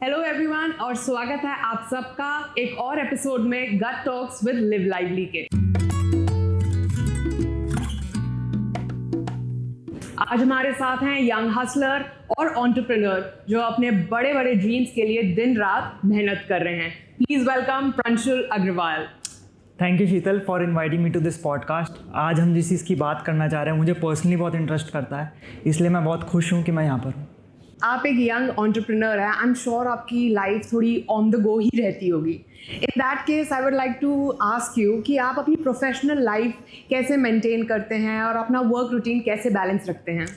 Hello everyone और स्वागत है आप सबका एक और एपिसोड में गट टॉक्स विद लिव लाइवली के। आज हमारे साथ हैं यंग हसलर और एंटरप्रेन्योर जो अपने बड़े बड़े ड्रीम्स के लिए दिन रात मेहनत कर रहे हैं। Please welcome Pranshul Agrawal. Thank you Sheetal for inviting me to this podcast. आज हम जिस चीज़ की बात करना चाह रहे हैं मुझे पर्सनली बहुत इंटरेस्ट करता है, इसलिए मैं बहुत खुश हूँ कि मैं यहाँ पर हूँ। आप एक यंग एंटरप्रेन्योर है, आई एम श्योर आपकी लाइफ थोड़ी ऑन द गो ही रहती होगी। In that case I would like to ask you कि आप अपनी प्रोफेशनल लाइफ कैसे मेंटेन करते हैं और अपना वर्क रूटीन कैसे बैलेंस रखते हैं।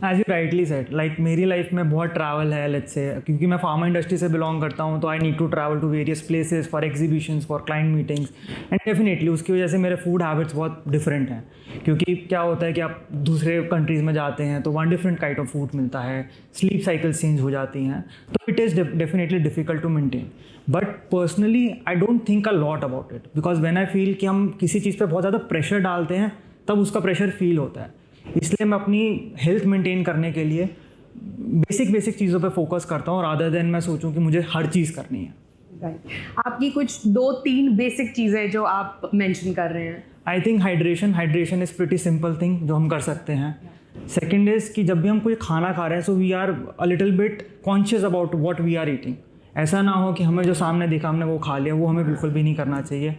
As you rightly said, like मेरी लाइफ में बहुत ट्रैवल है, लेट्स से क्योंकि मैं फार्मा इंडस्ट्री से बिलोंग करता हूँ तो I need to travel to various places for exhibitions, for client meetings and definitely उसकी वजह से मेरे फूड हैबिट्स बहुत डिफरेंट हैं। क्योंकि क्या होता है कि आप दूसरे कंट्रीज़ में जाते हैं तो वहाँ डिफरेंट काइंड ऑफ फूड मिलता है, स्लीप साइकिल्स चेंज हो जाती हैं, तो it is definitely difficult to maintain. But personally I don't think a lot about it because when I feel कि हम किसी चीज़ पे बहुत ज़्यादा प्रेशर डालते हैं तब उसका प्रेशर फील होता है। इसलिए मैं अपनी हेल्थ मेंटेन करने के लिए बेसिक चीज़ों पे फोकस करता हूँ रादर देन मैं सोचूं कि मुझे हर चीज़ करनी है। आपकी कुछ 2-3 बेसिक चीज़ें जो आप मेंशन कर रहे हैं। I think hydration is pretty simple thing जो हम कर सकते हैं। सेकेंड इज़ कि जब भी हम कोई खाना खा रहे हैं so we are a little bit conscious about what we are eating. ऐसा ना हो कि हमें जो सामने दिखा हमने वो खा लिया, वो हमें बिल्कुल भी नहीं करना चाहिए।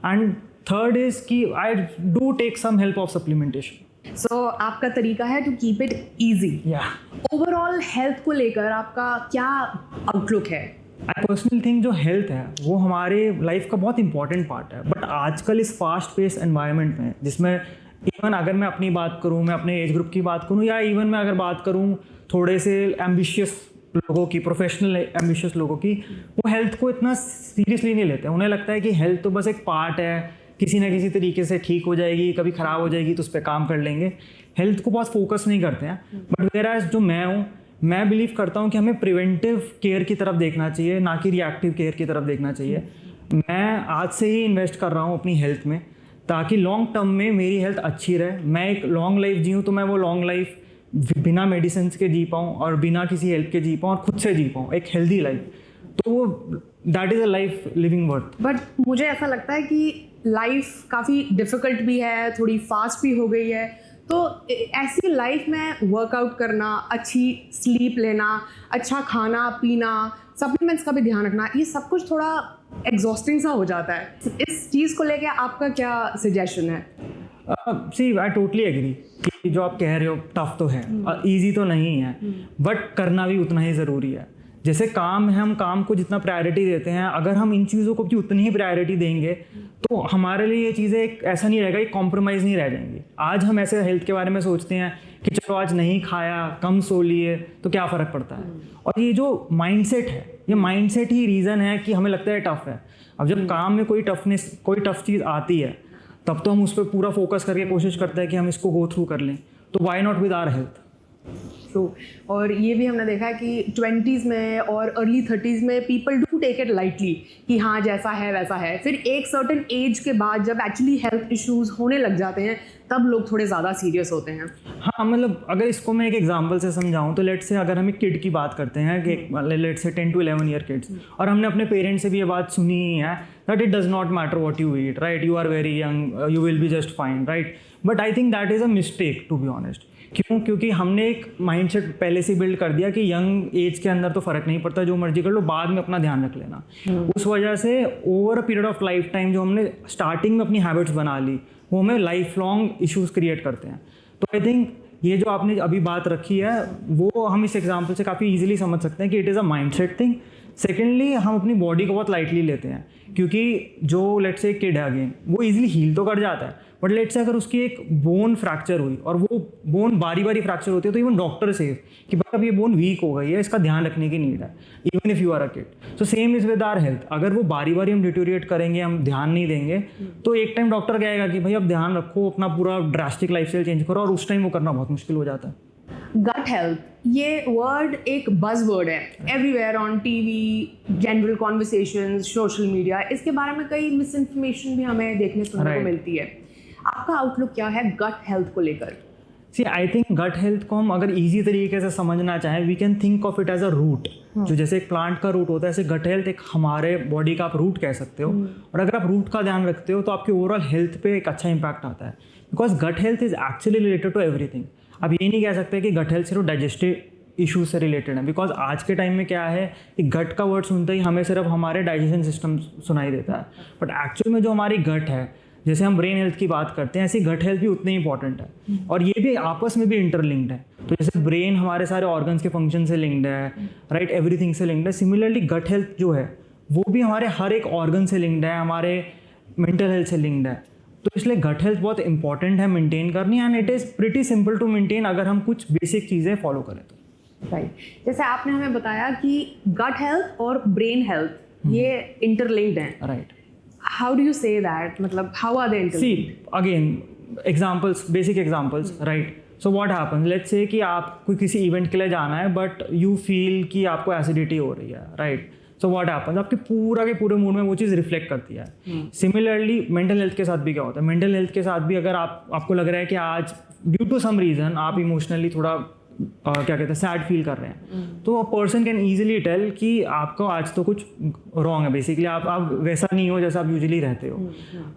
एंड थर्ड इज़ कि I do take some help of supplementation. So आपका तरीका है to keep it easy. Overall health को लेकर आपका क्या आउटलुक है? आई पर्सनली थिंक जो हेल्थ है वो हमारे लाइफ का बहुत इंपॉर्टेंट पार्ट है, बट आजकल इस फास्ट पेस एनवायरनमेंट में जिसमें इवन अगर मैं अपनी बात करूँ, मैं अपने एज ग्रुप की बात करूँ या इवन मैं अगर बात करूँ थोड़े से एम्बिशियस लोगों की, प्रोफेशनल एम्बिशियस लोगों की, वो हेल्थ को इतना सीरियसली नहीं लेते। उन्हें लगता है कि हेल्थ तो बस एक पार्ट है, किसी ना किसी तरीके से ठीक हो जाएगी, कभी ख़राब हो जाएगी तो उस पर काम कर लेंगे। हेल्थ को बहुत फोकस नहीं करते हैं। बट वेराज जो मैं हूँ, मैं बिलीव करता हूँ कि हमें प्रिवेंटिव केयर की तरफ देखना चाहिए, ना कि रिएक्टिव केयर की तरफ देखना चाहिए। मैं आज से ही इन्वेस्ट कर रहा हूँ अपनी हेल्थ में ताकि लॉन्ग टर्म में मेरी हेल्थ अच्छी रहे। मैं एक लॉन्ग लाइफ जीऊँ तो मैं वो लॉन्ग लाइफ बिना मेडिसिन के जी पाऊँ और बिना किसी हेल्प के जी पाऊँ और खुद से जी पाऊँ एक हेल्दी लाइफ। तो वो that is a life living worth. But मुझे ऐसा लगता है कि लाइफ काफ़ी डिफ़िकल्ट भी है, थोड़ी फास्ट भी हो गई है, तो ऐसी लाइफ में वर्कआउट करना, अच्छी स्लीप लेना, अच्छा खाना पीना, सप्लीमेंट्स का भी ध्यान रखना, ये सब कुछ थोड़ा एग्जॉस्टिंग सा हो जाता है। इस चीज़ को लेके आपका क्या सजेशन है? सी आई टोटली एग्री कि जो आप कह रहे हो टफ तो है, ईजी तो नहीं है, बट करना भी उतना ही ज़रूरी है। जैसे काम है, हम काम को जितना प्रायोरिटी देते हैं, अगर हम इन चीज़ों को भी उतनी ही प्रायोरिटी देंगे तो हमारे लिए ये चीज़ें एक ऐसा नहीं रहेगा, एक कॉम्प्रोमाइज़ नहीं रह जाएंगी। आज हम ऐसे हेल्थ के बारे में सोचते हैं कि चलो आज नहीं खाया, कम सो लिए तो क्या फ़र्क पड़ता है। और ये जो माइंडसेट है, ये माइंडसेट ही रीज़न है कि हमें लगता है टफ है। अब जब काम में कोई टफ चीज़ आती है तब तो हम उस पर पूरा फोकस करके कोशिश करते हैं कि हम इसको गो थ्रू कर लें। तो why not with our health. और ये भी हमने देखा है कि 20s में और अर्ली 30s में people do take it lightly कि हाँ जैसा है वैसा है। फिर एक सर्टेन एज के बाद जब एक्चुअली हेल्थ इश्यूज होने लग जाते हैं तब लोग थोड़े ज़्यादा सीरियस होते हैं। हाँ, मतलब अगर इसको मैं एक एग्जांपल से समझाऊं तो लेट्स से अगर हम एक किड की बात करते हैं कि let's say 10 to 11 year kids, और हमने अपने पेरेंट्स से भी ये बात सुनी ही है that it does not matter what you eat, right, you are very young, you will be just fine, right. But I think that is a mistake to be honest. क्योंकि हमने एक माइंडसेट पहले से बिल्ड कर दिया कि young age के अंदर तो फ़र्क नहीं पड़ता, जो मर्जी कर लो, बाद में अपना ध्यान रख लेना। उस वजह से over a period of life time जो हमने स्टार्टिंग में अपनी हैबिट्स बना ली वो हमें लाइफ लॉन्ग इश्यूज़ क्रिएट करते हैं। तो आई थिंक ये जो आपने अभी बात रखी है वो हम इस एग्जाम्पल से काफ़ी ईजिली समझ सकते हैं कि it is a mindset thing. Secondly, हम अपनी बॉडी को बहुत लाइटली लेते हैं क्योंकि जो लेट्स से किड है अगेन वो ईजिली हील तो कर जाता है, बट लेट्स से अगर उसकी एक बोन फ्रैक्चर हुई और वो बोन बारी फ्रैक्चर होती है तो इवन डॉक्टर से कि भाई अब ये बोन वीक हो गई है, इसका ध्यान रखने की नीड है, even if you are a kid. So same is with our health. अगर वो बारी हम डिटोरिएट करेंगे, हम ध्यान नहीं देंगे तो एक टाइम डॉक्टर कहेगा कि भाई अब ध्यान रखो, अपना पूरा ड्रास्टिक लाइफस्टाइल चेंज करो, और उस टाइम वो करना बहुत मुश्किल हो जाता है। गट हेल्थ, ये वर्ड एक बज़ वर्ड है everywhere, on TV, general conversations, social media. इसके बारे में कई मिस इन्फॉर्मेशन भी हमें देखने सुनने को मिलती है। आपका आउटलुक क्या है गट हेल्थ को लेकर? सी आई थिंक गट हेल्थ को हम अगर इजी तरीके से समझना चाहें, we can think of it as a root. जो जैसे एक प्लांट का रूट होता है, ऐसे गट हेल्थ एक हमारे बॉडी का आप रूट कह सकते हो। और अगर आप रूट का ध्यान रखते हो तो आपकी ओवरऑल हेल्थ पे एक अच्छा इंपैक्ट आता है, because gut health is actually related to everything. आप ये नहीं कह सकते कि गट हेल्थ सिर्फ डाइजेस्टिव इशूज से रिलेटेड है, बिकॉज आज के टाइम में क्या है कि गट का वर्ड सुनते ही हमें सिर्फ हमारे डाइजेशन सिस्टम सुनाई देता है, बट एक्चुअल में जो हमारी गट है, जैसे हम ब्रेन हेल्थ की बात करते हैं, ऐसी गट हेल्थ भी उतनी इंपॉर्टेंट है और ये भी आपस में भी इंटरलिंक्ड है। तो जैसे ब्रेन हमारे सारे ऑर्गन्स के फंक्शन से लिंक्ड है, राइट, एवरीथिंग से लिंक्ड है। सिमिलरली गट हेल्थ जो है वो भी हमारे हर एक ऑर्गन से लिंक्ड है, हमारे मेंटल हेल्थ से लिंक्ड है। तो इसलिए गट हेल्थ बहुत इंपॉर्टेंट है मेंटेन करनी, and it is pretty simple to maintain अगर हम कुछ बेसिक चीज़ें फॉलो करें तो। राइट, जैसे आपने हमें बताया कि गट हेल्थ और ब्रेन हेल्थ ये इंटरलिंक्ड हैं, right. How do you say that, मतलब how are they interlinked? See again examples, basic examples, right. So what happens, let's say कि आपको किसी इवेंट के लिए जाना है बट यू फील कि आपको एसिडिटी हो रही है, राइट। सो व्हाट हैपन्स, आपके पूरा के पूरे मूड में वो चीज़ रिफ्लेक्ट करती है। सिमिलरली मेंटल हेल्थ के साथ भी क्या होता है, मेंटल हेल्थ के साथ भी अगर आपको लग रहा है कि आज ड्यू टू सम रीज़न आप इमोशनली थोड़ा क्या कहते हैं सैड फील कर रहे हैं, तो a person can easily tell कि आपको आज तो कुछ रॉन्ग है, बेसिकली आप वैसा नहीं हो जैसा आप यूजुअली रहते हो,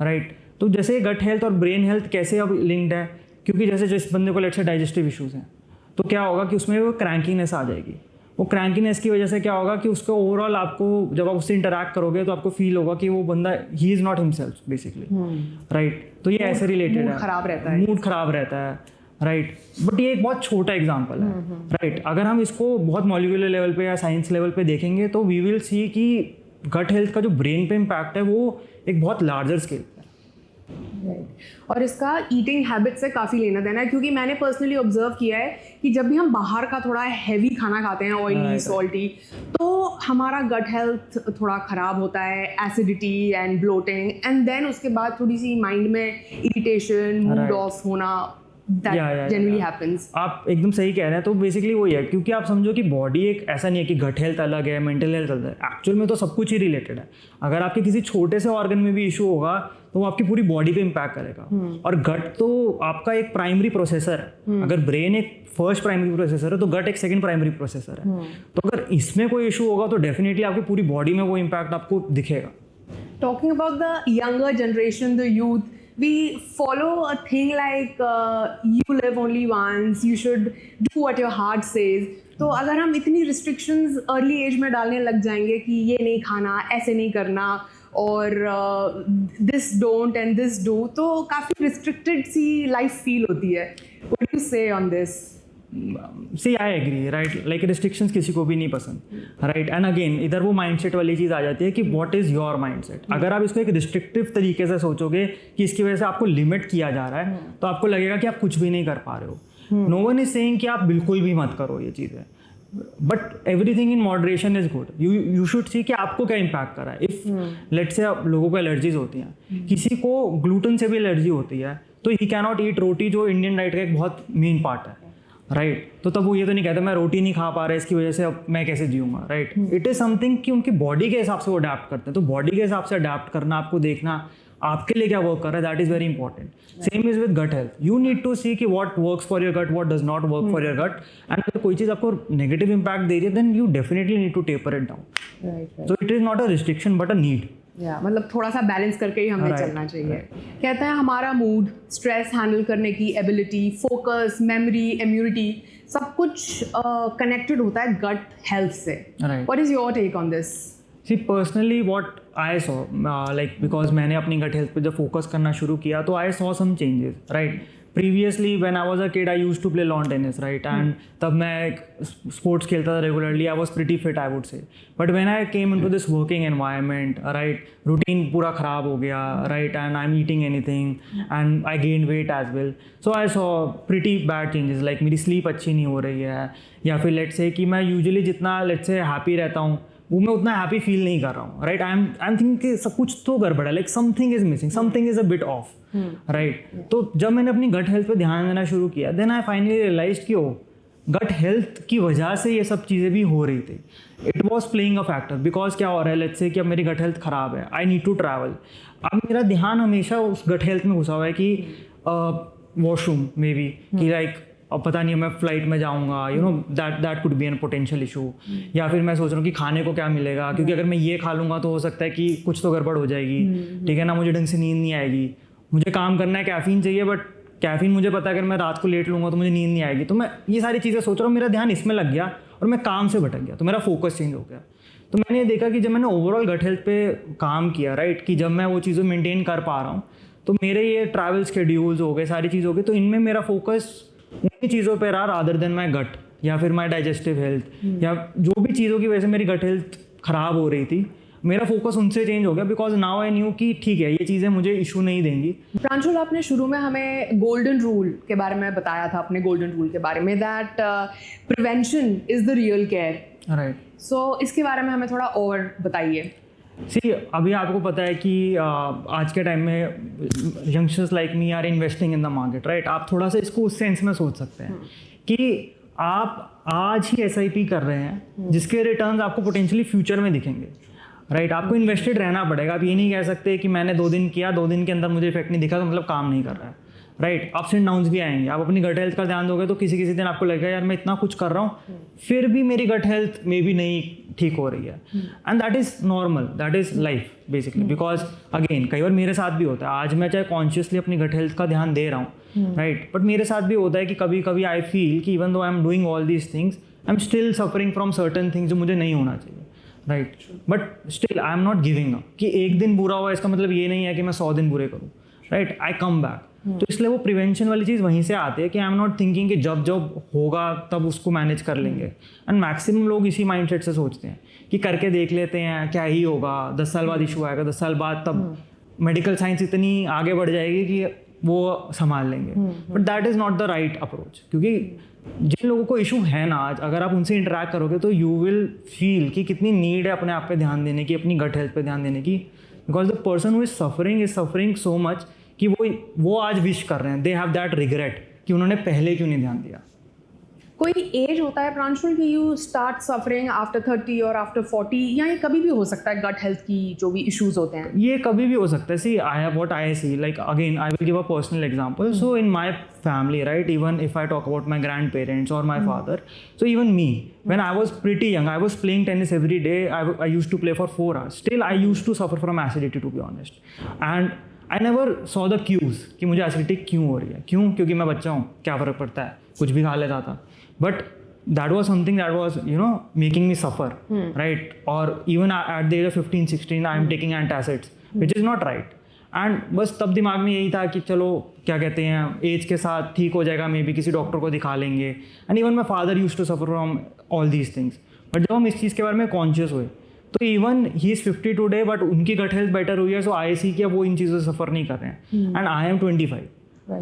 राइट। तो जैसे गट हेल्थ और ब्रेन हेल्थ कैसे अब लिंक्ड है, क्योंकि जैसे जिस बंदे को लेट्स से डाइजेस्टिव इश्यूज़ हैं, तो क्या होगा कि उसमें वो क्रैंकीनेस आ जाएगी। वो क्रैंकीनेस की वजह से क्या होगा कि उसको ओवरऑल आपको जब आप उससे इंटरैक्ट करोगे तो आपको फील होगा कि वो बंदा he is not himself basically, right. तो ये ऐसे रिलेटेड है, मूड खराब रहता है, मूड खराब रहता है, राइट। बट ये एक बहुत छोटा एग्जांपल है, राइट। अगर हम इसको बहुत मॉलिक्यूलर लेवल पे या साइंस लेवल पे देखेंगे तो वी विल सी कि गट हेल्थ का जो ब्रेन पे इम्पैक्ट है वो एक बहुत लार्जर स्केल पे है। और इसका ईटिंग हैबिट से काफ़ी लेना देना है, क्योंकि मैंने पर्सनली ऑब्जर्व किया है कि जब भी हम बाहर का थोड़ा हैवी खाना खाते हैं, ऑयली सॉल्टी, तो हमारा गट हेल्थ थोड़ा ख़राब होता है, acidity and bloating, and then उसके बाद थोड़ी सी माइंड में इरिटेशन, मूड ऑफ होना, that generally happens. आप एकदम सही कह रहे हैं। तो बेसिकली वही है, क्योंकि आप समझो कि बॉडी एक ऐसा नहीं है कि गट हेल्थ अलग है, मेंटल हेल्थ अलग है, एक्चुअल में तो सब कुछ ही रिलेटेड है। अगर आपके किसी छोटे से ऑर्गन में भी इशू होगा तो वो आपकी पूरी बॉडी पे इम्पैक्ट करेगा। और गट तो आपका एक प्राइमरी प्रोसेसर है, अगर ब्रेन एक फर्स्ट प्राइमरी प्रोसेसर है तो गट एक सेकंड प्राइमरी प्रोसेसर है। तो अगर इसमें कोई इशू होगा तो डेफिनेटली आपकी पूरी बॉडी में वो इम्पैक्ट आपको दिखेगा। Talking about the younger generation, the youth, we follow a thing like you live only once, you should do what your heart says. तो अगर हम इतनी restrictions early age में डालने लग जाएंगे कि ये नहीं खाना, ऐसे नहीं करना, और this don't and this do, तो काफ़ी restricted सी life feel होती है. What do you say on this? See I agree, right. Like restrictions किसी को भी नहीं पसंद, राइट। एंड अगेन इधर वो माइंडसेट वाली चीज़ आ जाती है कि व्हाट इज़ योर माइंडसेट। अगर आप इसको एक रिस्ट्रिक्टिव तरीके से सोचोगे कि इसकी वजह से आपको लिमिट किया जा रहा है, तो आपको लगेगा कि आप कुछ भी नहीं कर पा रहे हो। नो वन इज सेइंग कि आप बिल्कुल भी मत करो ये चीज़ें, but everything in moderation is good. You should see कि आपको क्या इम्पैक्ट कर रहा है। इफ लेट्स से लोगों को एलर्जीज होती हैं, किसी को ग्लूटेन से भी एलर्जी होती है, तो ही कैन नॉट ईट रोटी, जो इंडियन डाइट का एक बहुत मेन पार्ट है, राइट। तो तब वो ये तो नहीं कहता मैं रोटी नहीं खा पा रहा, इसकी वजह से अब मैं कैसे जीऊँगा, राइट। इट इज़ समथिंग कि उनकी बॉडी के हिसाब से वो अडेप्ट करते हैं। तो बॉडी के हिसाब से अडेप्ट करना, आपको देखना आपके लिए क्या वर्क कर रहा है, that is very important. Same is with gut health, you need to see कि what works for your gut, what does not work for your gut, and अगर कोई चीज़ आपको नेगेटिव इंपैक्ट दे रही है, then you definitely need to taper it down. So it is not a restriction but a need. मतलब थोड़ा सा बैलेंस करके ही हमें चलना चाहिए। कहते हैं हमारा मूड, स्ट्रेस हैंडल करने की एबिलिटी, फोकस, मेमोरी, इम्यूनिटी, सब कुछ कनेक्टेड होता है गट हेल्थ से। What is your take on this? See personally what I saw, like because मैंने अपनी गट हेल्थ पे जब फोकस करना शुरू किया तो I saw some changes, right. Previously when I was a kid I used to play lawn tennis, right, and तब मैं sports खेलता था regularly, I was pretty fit I would say, but when I came into this working environment, right, routine पूरा ख़राब हो गया, right, and I'm eating anything and I gained weight as well, so I saw pretty bad changes, like मेरी sleep अच्छी नहीं हो रही है, या फिर let's say कि मैं usually जितना let's say happy रहता हूँ वो मैं उतना हैप्पी फील नहीं कर रहा हूँ, राइट। आई एम थिंकिंग कि सब कुछ तो गड़बड़ है, like something is missing, something is a bit of, right. तो जब मैंने अपनी गट हेल्थ पे ध्यान देना शुरू किया, देन आई फाइनली रियलाइज्ड कि गट हेल्थ की वजह से ये सब चीज़ें भी हो रही थी। It was playing a factor, because क्या हो रहा है, लेट्स से कि अब मेरी गट हेल्थ ख़राब है, आई नीड टू ट्रैवल। अब मेरा ध्यान हमेशा उस गट हेल्थ में घुसा हुआ है कि वॉशरूम में भी, कि लाइक अब पता नहीं मैं फ्लाइट में जाऊँगा, you know that could be an potential issue. या फिर मैं सोच रहा हूँ कि खाने को क्या मिलेगा, क्योंकि अगर मैं ये खा लूँगा तो हो सकता है कि कुछ तो गड़बड़ हो जाएगी, ठीक है ना, मुझे ढंग से नींद नहीं आएगी, मुझे काम करना है, कैफीन चाहिए, बट कैफीन मुझे पता है अगर मैं रात को लेट लूँगा तो मुझे नींद नहीं आएगी। तो मैं ये सारी चीज़ें सोच रहा हूँ, मेरा ध्यान इसमें लग गया और मैं काम से भटक गया, तो मेरा फोकस चेंज हो गया। तो मैंने ये देखा कि जब मैंने ओवरऑल गट हेल्थ पे काम किया, राइट, कि जब मैं वो चीज़ें मेंटेन कर पा रहा हूँ, तो मेरे ये ट्रैवल शेड्यूल्स हो गए, सारी चीज़ हो गई, तो इनमें मेरा फोकस उन्हीं चीज़ों पे रहा रादर देन माई गट या फिर माई डाइजेस्टिव हेल्थ या जो भी चीज़ों की वजह से मेरी गट हेल्थ ख़राब हो रही थी, मेरा फोकस उनसे चेंज हो गया। बिकॉज नाउ आई न्यू कि ठीक है, ये चीज़ें मुझे इशू नहीं देंगी। प्रांशुल, आपने शुरू में हमें गोल्डन रूल के बारे में बताया था, अपने गोल्डन रूल के बारे में, that prevention is the real care, right. So इसके बारे में हमें थोड़ा और बताइए। सी, अभी आपको पता है कि आज के टाइम में youngsters like me are investing in the market, right. आप थोड़ा सा इसको उस सेंस में सोच सकते हैं कि आप आज ही SIP कर रहे हैं जिसके रिटर्न्स आपको पोटेंशियली फ्यूचर में दिखेंगे, राइट। आपको इन्वेस्टेड रहना पड़ेगा। आप ये नहीं कह सकते कि मैंने 2 दिन किया, 2 दिन के अंदर मुझे इफेक्ट नहीं दिखा तो मतलब काम नहीं कर रहा है, राइट। अप्स एंड डाउन्स भी आएंगे। आप अपनी गट हेल्थ का ध्यान दोगे तो किसी किसी दिन आपको लगेगा यार मैं इतना कुछ कर रहा हूँ फिर भी मेरी गट हेल्थ में भी नहीं ठीक हो रही है, and that is normal, that is life basically. Because again कई बार मेरे साथ भी होता है, आज मैं चाहे कॉन्शियसली अपनी गट हेल्थ का ध्यान दे रहा हूँ, राइट, बट मेरे साथ भी होता है कि कभी कभी आई फील कि even though I am doing all these things, I am still suffering from certain things जो मुझे नहीं होना चाहिए, right. But still I am not giving up. कि एक दिन बुरा हुआ इसका मतलब ये नहीं है कि मैं 100 दिन बुरे करूँ, राइट। आई कम बैक। तो इसलिए वो प्रिवेंशन वाली चीज़ वहीं से आती है कि आई एम नॉट थिंकिंग कि जब जब होगा तब उसको मैनेज कर लेंगे। एंड मैक्सिमम लोग इसी माइंडसेट से सोचते हैं कि करके देख लेते हैं क्या ही होगा, 10 साल बाद इशू आएगा, 10 साल बाद तब मेडिकल साइंस इतनी आगे बढ़ जाएगी कि वो संभाल लेंगे। But that is not the right approach, क्योंकि जिन लोगों को इशू है ना आज, अगर आप उनसे इंटरेक्ट करोगे तो यू विल फील कि कितनी नीड है अपने आप पे ध्यान देने की, अपनी गट हेल्थ पे ध्यान देने की। Because the person who is suffering so much कि वो आज विश कर रहे हैं, दे हैव दैट रिग्रेट कि उन्होंने पहले क्यों नहीं ध्यान दिया। कोई एज होता है प्रांशुल कि यू स्टार्ट सफरिंग आफ्टर 30 और आफ्टर 40, या ये कभी भी हो सकता है गट हेल्थ की जो भी इश्यूज होते हैं? ये कभी भी हो सकता है। See, I have what I see, like again I will give a personal example. So in my family, right, even if I talk about my grandparents और my father, so even me, when I was pretty young, I was playing tennis every day. I used to play for 4 hours. Still I used to suffer from acidity, to be honest, and I never saw the cues कि मुझे acidity क्यों हो रही है। क्यों? क्योंकि मैं बच्चा हूँ, क्या फ़र्क पड़ता है, कुछ भी खा लेता था। But that was something that was, you know, making me suffer, right? Or even at the age of 15-16 I am taking antacids, which is not right. And बस तब दिमाग में यही था कि चलो क्या कहते हैं, एज के साथ ठीक हो जाएगा, मे बी किसी डॉक्टर को दिखा लेंगे। And even my father use to suffer from all these things. But जब हम इस चीज़ के बारे में कॉन्शियस हुए तो even he is 50 today, but उनकी गट हेल्थ बेटर हुई है। सो आई सी कि अब वो इन चीज़ों से सफ़र नहीं कर रहे हैं। And I am 25,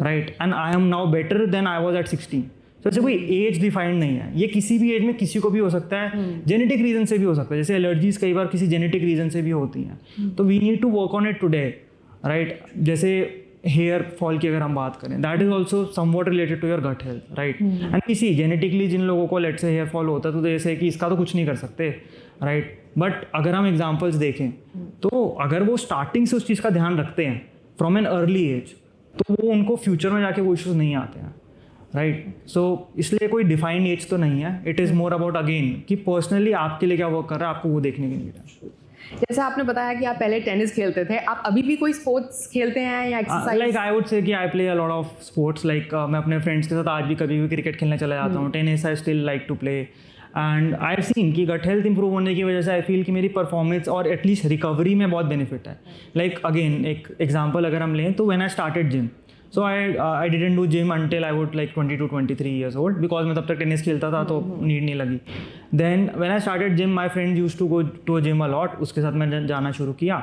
right, and I am now better than I was at 16। तो ऐसे कोई एज डिफाइंड नहीं है, ये किसी भी एज में किसी को भी हो सकता है। जेनेटिक रीजन से भी हो सकता है, जैसे एलर्जीज कई बार किसी जेनेटिक रीजन से भी होती हैं। तो we need to work on it today, right. जैसे हेयर फॉल की अगर हम बात करें, that is also somewhat related to your gut health, right. And किसी जेनेटिकली जिन लोगों को लेट से हेयर फॉल होता है तो जैसे कि इसका तो कुछ नहीं कर सकते, राइट। बट अगर हम एग्जाम्पल्स देखें तो अगर वो स्टार्टिंग से उस चीज़ का ध्यान रखते हैं फ्रॉम एन अर्ली एज, तो वो उनको फ्यूचर में जाके वो इश्यूज नहीं आते हैं, राइट। सो इसलिए कोई डिफाइंड एज तो नहीं है। It is more about again कि पर्सनली आपके लिए क्या वर्क कर रहा है, आपको वो देखने की नीड है। जैसे आपने बताया कि आप पहले टेनिस खेलते थे, आप अभी भी कोई स्पोर्ट्स खेलते हैं या exercise? Like I would say कि I play a lot of sports. Like मैं अपने फ्रेंड्स के साथ आज भी कभी भी क्रिकेट खेलने चला जाता हूँ। Tennis I still like to play, and I have seen कि गट हेल्थ इंप्रूव होने की वजह से आई फील कि मेरी परफॉर्मेंस और एटलीस्ट रिकवरी में बहुत बेनिफिट है। लाइक अगेन एक एग्जाम्पल अगर हम लें तो when I started gym, so I didn't do gym until I would like 22-23 years old, because मैं तब तक टेनिस खेलता था तो नीड नहीं लगी। Then when I started gym, my friend used to go to a gym a lot, उसके साथ मैं जाना शुरू किया।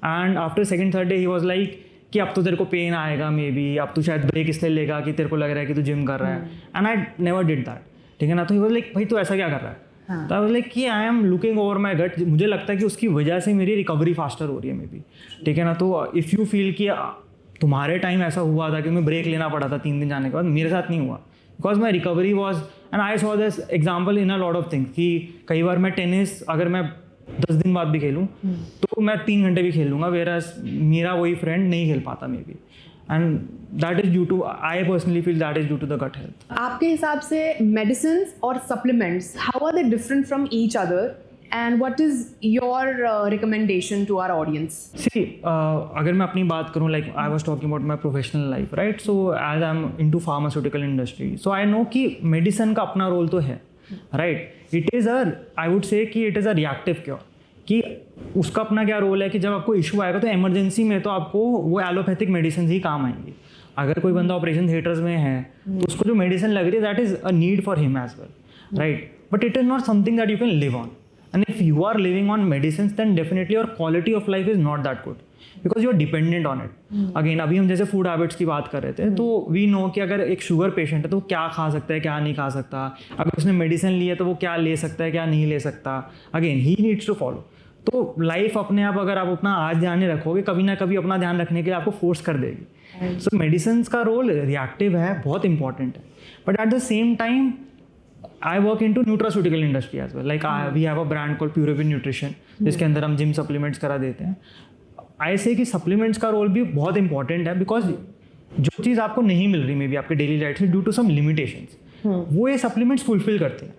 And after second third day he was like कि अब तो तेरे को पेन आएगा, मे बी अब तू शायद ब्रेक इसलिए लेगा कि तेरे को लग रहा है कि तू जिम कर रहा है। And I never did that, ठीक है ना। तो ही वाज लाइक भाई तू ऐसा क्या कर रहा है? तो आई वाज लाइक कि I am looking over my gut, मुझे लगता है कि उसकी वजह से मेरी रिकवरी फास्टर हो रही है, मे बी, ठीक है ना। तो इफ़ यू फील कि तुम्हारे टाइम ऐसा हुआ था कि मैं ब्रेक लेना पड़ा था 3 दिन जाने के बाद, मेरे साथ नहीं हुआ, because my recovery was, and I saw this example in a lot of things कि कई बार मैं टेनिस अगर मैं 10 दिन बाद भी खेलूँ तो मैं 3 घंटे भी खेल लूँगा, वेराज मेरा वही फ्रेंड नहीं खेल पाता may be. and that is due to, I personally feel that is due to the gut health. आपके हिसाब से मेडिसिन और supplements, how are they different from each other and what is your recommendation to our audience? See, अगर मैं अपनी बात करूँ, like I was talking about my professional life, right? So as I'm into pharmaceutical industry, so I know कि medicine का अपना role तो है, right? It is a, I would say कि it is a reactive cure, कि उसका अपना क्या रोल है कि जब आपको इशू आएगा तो इमरजेंसी में तो आपको वो एलोपैथिक मेडिसिन ही काम आएंगी. अगर कोई बंदा ऑपरेशन थिएटर्स में है तो उसको जो मेडिसिन लग रही है that is a need for him as well, right? But it is not something that you can live on. And if you are living on medicine then definitely your quality of life is not that good because you are dependent on it. Again अभी हम जैसे food habits की बात कर रहे थे, तो we know कि अगर एक शुगर पेशेंट है तो वो क्या खा सकता है, क्या नहीं खा सकता. अगर उसने मेडिसिन ली है तो वो क्या ले सकता है, क्या नहीं ले सकता. Again he needs to follow. तो लाइफ अपने आप अगर आप अपना आज ध्यान नहीं रखोगे, कभी ना कभी अपना ध्यान रखने के लिए आपको फोर्स कर देगी. सो मेडिसिन का रोल रिएक्टिव है, बहुत इंपॉर्टेंट है. But at the same time I work in to nutraceutical industry as well. Like we have a brand called Purovin nutrition, जिसके अंदर हम जिम सप्लीमेंट्स करा देते हैं. आई से कि सप्लीमेंट्स का रोल भी बहुत इंपॉर्टेंट है बिकॉज जो चीज़ आपको नहीं मिल रही मे बी आपके डेली लाइफ से ड्यू टू सम लिमिटेशंस, वो ये सप्लीमेंट्स फुलफिल करते हैं.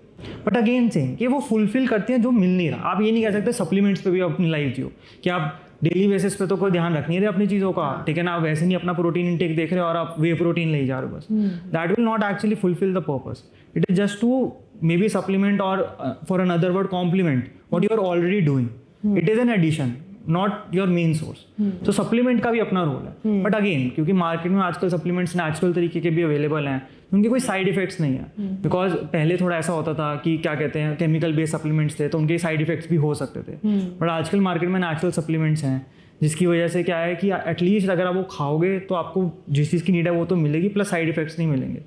बट अगेन सेम कि वो फुलफिल करते हैं जो मिल नहीं रहा. आप ये नहीं कह सकते सप्लीमेंट्स पे भी अपनी लाइफ जियो कि आप डेली बेसिस पे तो कोई ध्यान रख नहीं रहे अपनी चीज़ों का, ठीक है ना? आप वैसे नहीं अपना प्रोटीन इनटेक देख रहे हो और आप वे प्रोटीन ले जा रहे हो बस. That will not actually fulfil the purpose. It is just to maybe supplement और for another word complement what you are already doing. It is an addition, not your main source. तो supplement का भी अपना role है. But again क्योंकि market में आजकल supplements natural तरीके के भी अवेलेबल हैं, उनके कोई साइड इफेक्ट्स नहीं है. बिकॉज पहले थोड़ा ऐसा होता था कि क्या कहते हैं केमिकल बेस्ड सप्लीमेंट्स थे तो उनके साइड इफेक्ट्स भी हो सकते थे. बट आजकल मार्केट में नेचुरल सप्लीमेंट्स हैं जिसकी वजह से क्या है कि एटलीस्ट अगर आप वो खाओगे तो आपको जिस चीज़ की नीड है वो तो मिलेगी, प्लस साइड इफेक्ट्स नहीं मिलेंगे.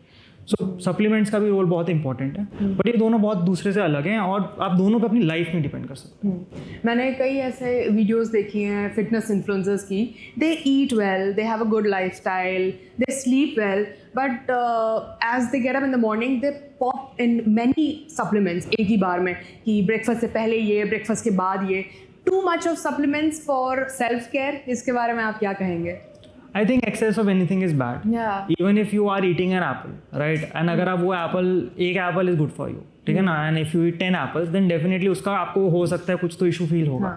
सो सप्लीमेंट्स का भी रोल बहुत इंपॉर्टेंट है. बट ये दोनों बहुत दूसरे से अलग हैं और आप दोनों पे अपनी लाइफ में डिपेंड कर सकते हैं. मैंने कई ऐसे वीडियोस देखी हैं फिटनेस इन्फ्लुएंसर्स की. They eat well, they have a good lifestyle, they sleep well, but as they get up in the morning they pop in many supplements एक ही बार में कि ब्रेकफास्ट से पहले ये, ब्रेकफास्ट के बाद ये. To much of supplements for self care, इसके बारे में आप क्या कहेंगे? I think excess of anything is bad. Yeah. Even if you are eating an apple, right? And अगर आप वो एक apple is good for you, ठीक है ना? And if you eat 10 apples, then definitely उसका आपको हो सकता है कुछ तो इशू फील होगा.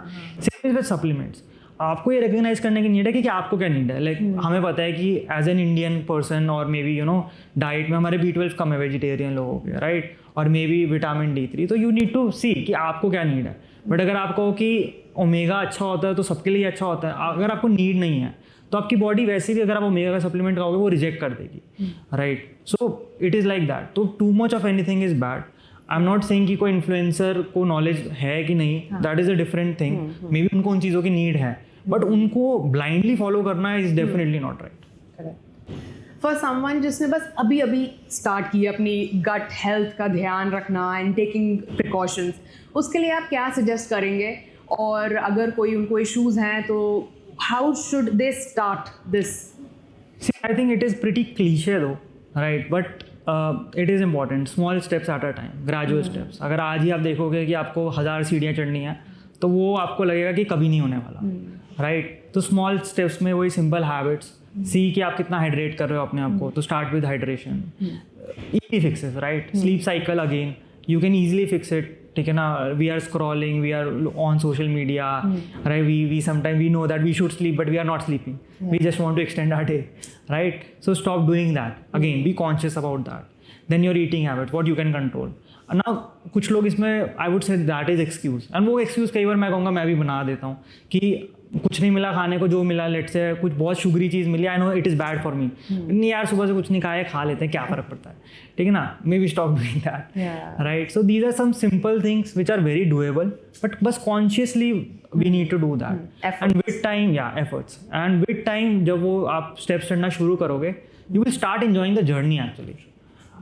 Same with supplements. आपको ये रिकग्नाइज करने की नीड है कि आपको क्या नीड है. लाइक हमें पता है कि एज एन इंडियन पर्सन और may be you know diet में हमारे B12 कम है वेजिटेरियन लोगों के, राइट? और मे बी विटामिन D3. तो यू नीड टू सी कि आपको क्या नीड है. बट अगर आप कहो कि ओमेगा अच्छा होता है तो सबके लिए अच्छा होता है, अगर आपको नीड नहीं है तो आपकी बॉडी वैसे भी अगर आप ओमेगा का सप्लीमेंट खाओगे वो रिजेक्ट कर देगी, right? So it is like that. तो too much of anything is bad. I am not saying कि कोई इन्फ्लुएंसर को नॉलेज है कि नहीं, that is a different thing. Maybe उनको उन चीज़ों की नीड है बट उनको ब्लाइंडली फॉलो करना is definitely not right. For someone जिसने बस अभी अभी स्टार्ट की अपनी गट हेल्थ का ध्यान रखना एंड टेकिंग प्रिकॉशंस, उसके लिए आप क्या सजेस्ट करेंगे? और अगर कोई उनको इश्यूज हैं तो how should they start this? See, I think it is pretty cliche though, right? But it is important. Small steps at a time, gradual steps. अगर आज ही आप देखोगे कि आपको 1000 सीढ़ियाँ चढ़नी है तो वो आपको लगेगा कि कभी नहीं होने वाला, राइट? तो स्मॉल स्टेप्स में वही सिंपल हैबिट्स, सी कि आप कितना हाइड्रेट कर रहे हो अपने आप को, तो start with hydration. Easy fixes, right? Sleep cycle again you can easily fix it, ठीक है ना? We are scrolling, we are on social media, right? We sometime we know that we should sleep but we are not sleeping. We just want to extend our day, right? So stop doing that. Again be conscious about that. Then your eating habit, what you can control. ना कुछ लोग इसमें I would say that is excuse, and वो excuse कई बार मैं कहूँगा मैं भी बना देता हूँ कि कुछ नहीं मिला खाने को, जो मिला लेट से कुछ बहुत शुगरी चीज़ मिली, I know it is bad for me, नहीं यार सुबह से कुछ नहीं खाया, खा लेते हैं, क्या फ़र्क पड़ता है, ठीक है ना? Maybe stop doing that, right? So these are some simple things which are very doable, but बस consciously we need to do that. And with time, या एफर्ट्स, एंड विद टाइम जब वो आप स्टेप्स चढ़ना शुरू करोगे you will start enjoying the journey actually,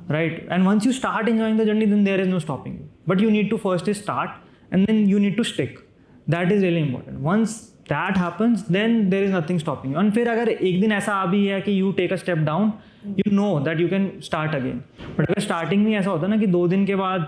right? And once you start enjoying the journey, then there is no stopping you. But you need to first start and then you need to stick. That is really important. Once that happens, then there is nothing stopping you. And फिर अगर एक दिन ऐसा आ भी है कि you take a step down, you know that you can start again. But अगर starting में ऐसा होता है ना कि 2 दिन के बाद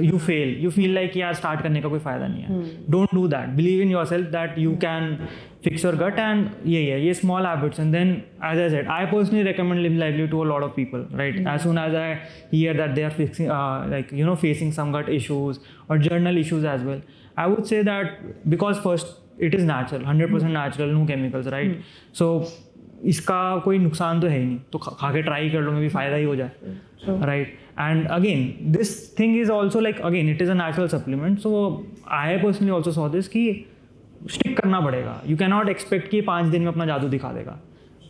you fail, you feel like यार स्टार्ट करने का कोई फ़ायदा नहीं है. Don't do that. Believe in your self that you can fix your gut, and ये small habits. And then, as I said, I personally recommend Live Lively to a lot of people, right? As soon as I hear that they are facing some gut issues or journal issues as well, I would say that, because first it is natural, 100% natural, no chemicals, right? So इसका कोई नुकसान तो है ही नहीं, तो खा के try कर लो, में भी फ़ायदा ही हो जाए, right? And again this thing is also like, again it is a natural supplement. So I personally also saw this कि स्टिक करना पड़ेगा. यू कैन नॉट एक्सपेक्ट कि 5 दिन में अपना जादू दिखा देगा,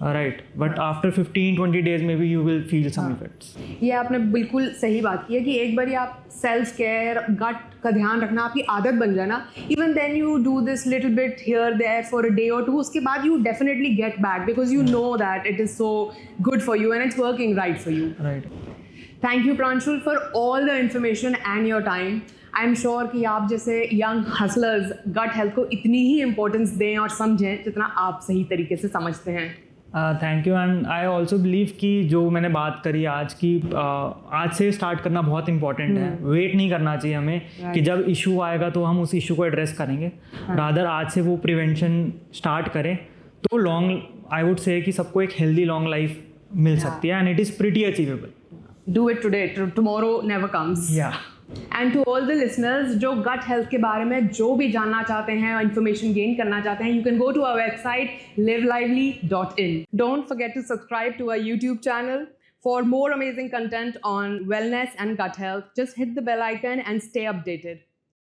राइट? बट आफ्टर 15-20 डेज में be you will feel some effects. ये आपने बिल्कुल सही बात की है कि एक बार आप सेल्फ केयर, गट का ध्यान रखना आपकी आदत बन जाए ना, even then you do this little bit here there for a day और 2, उसके बाद you definitely get back because you know that it is so good for you and it's working right for you. Right. Thank you Pranshul for all the information and your time. I am sure कि आप जैसे young hustlers gut health को इतनी ही importance दें और समझें जितना आप सही तरीके से समझते हैं. Thank you. And I also believe कि जो मैंने बात करी आज की, आज से स्टार्ट करना बहुत इंपॉर्टेंट है. वेट नहीं करना चाहिए हमें कि जब इशू आएगा तो हम उस इशू को एड्रेस करेंगे. रादर आज से वो प्रिवेंशन स्टार्ट करें तो लॉन्ग, आई वुड से कि सबको एक हेल्दी लॉन्ग लाइफ मिल सकती है. And it is pretty achievable. Do it today, tomorrow never comes. Yeah. And to all the listeners जो गट हेल्थ के बारे में जो भी जानना चाहते हैं और इन्फॉर्मेशन गेन करना चाहते हैं, you can go to our website livelively.in. Don't forget to subscribe to our YouTube channel for more amazing content on wellness and gut health. Just hit the bell icon and stay updated.